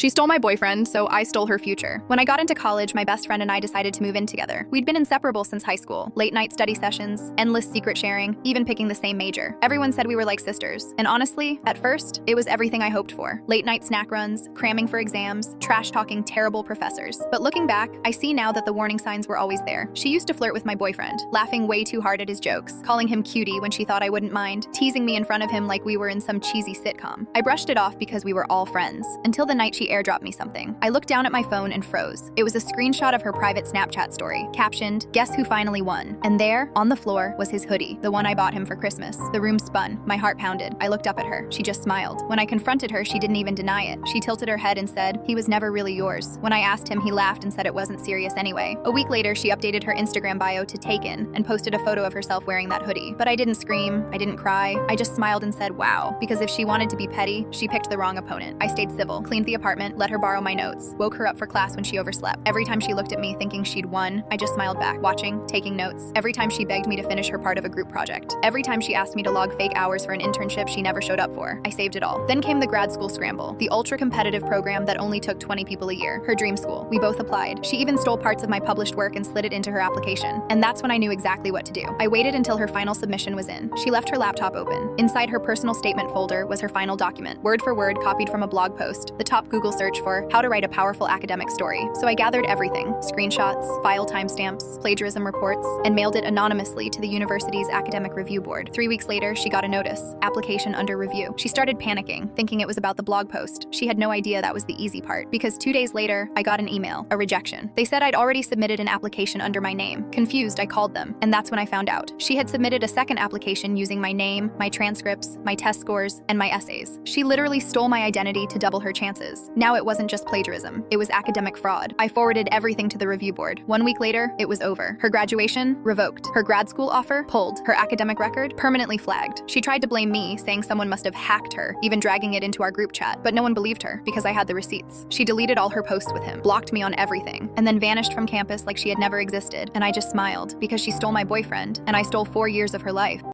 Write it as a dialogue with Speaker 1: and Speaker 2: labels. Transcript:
Speaker 1: She stole my boyfriend, so I stole her future. When I got into college, my best friend and I decided to move in together. We'd been inseparable since high school. Late night study sessions, endless secret sharing, even picking the same major. Everyone said we were like sisters. And honestly, at first, it was everything I hoped for. Late night snack runs, cramming for exams, trash talking terrible professors. But looking back, I see now that the warning signs were always there. She used to flirt with my boyfriend, laughing way too hard at his jokes, calling him cutie when she thought I wouldn't mind, teasing me in front of him like we were in some cheesy sitcom. I brushed it off because we were all friends, until the night she airdropped me something. I looked down at my phone and froze. It was a screenshot of her private Snapchat story, captioned, "Guess who finally won?" And there, on the floor, was his hoodie, the one I bought him for Christmas. The room spun. My heart pounded. I looked up at her. She just smiled. When I confronted her, she didn't even deny it. She tilted her head and said, "He was never really yours." When I asked him, he laughed and said it wasn't serious anyway. A week later, she updated her Instagram bio to Taken and posted a photo of herself wearing that hoodie. But I didn't scream. I didn't cry. I just smiled and said, wow. Because if she wanted to be petty, she picked the wrong opponent. I stayed civil, cleaned the apartment, let her borrow my notes, woke her up for class when she overslept. Every time she looked at me thinking she'd won, I just smiled back, watching, taking notes. Every time she begged me to finish her part of a group project. Every time she asked me to log fake hours for an internship she never showed up for, I saved it all. Then came the grad school scramble, the ultra-competitive program that only took 20 people a year, her dream school. We both applied. She even stole parts of my published work and slid it into her application. And that's when I knew exactly what to do. I waited until her final submission was in. She left her laptop open. Inside her personal statement folder was her final document, word for word copied from a blog post, the top Google search for how to write a powerful academic story. So I gathered everything, screenshots, file timestamps, plagiarism reports, and mailed it anonymously to the university's academic review board. 3 weeks later, she got a notice, application under review. She started panicking, thinking it was about the blog post. She had no idea that was the easy part, because 2 days later, I got an email, a rejection. They said I'd already submitted an application under my name. Confused, I called them, and that's when I found out. She had submitted a second application using my name, my transcripts, my test scores, and my essays. She literally stole my identity to double her chances. Now it wasn't just plagiarism, it was academic fraud. I forwarded everything to the review board. 1 week later, it was over. Her graduation, revoked. Her grad school offer, pulled. Her academic record, permanently flagged. She tried to blame me, saying someone must have hacked her, even dragging it into our group chat, but no one believed her because I had the receipts. She deleted all her posts with him, blocked me on everything, and then vanished from campus like she had never existed, and I just smiled because she stole my boyfriend, and I stole 4 years of her life.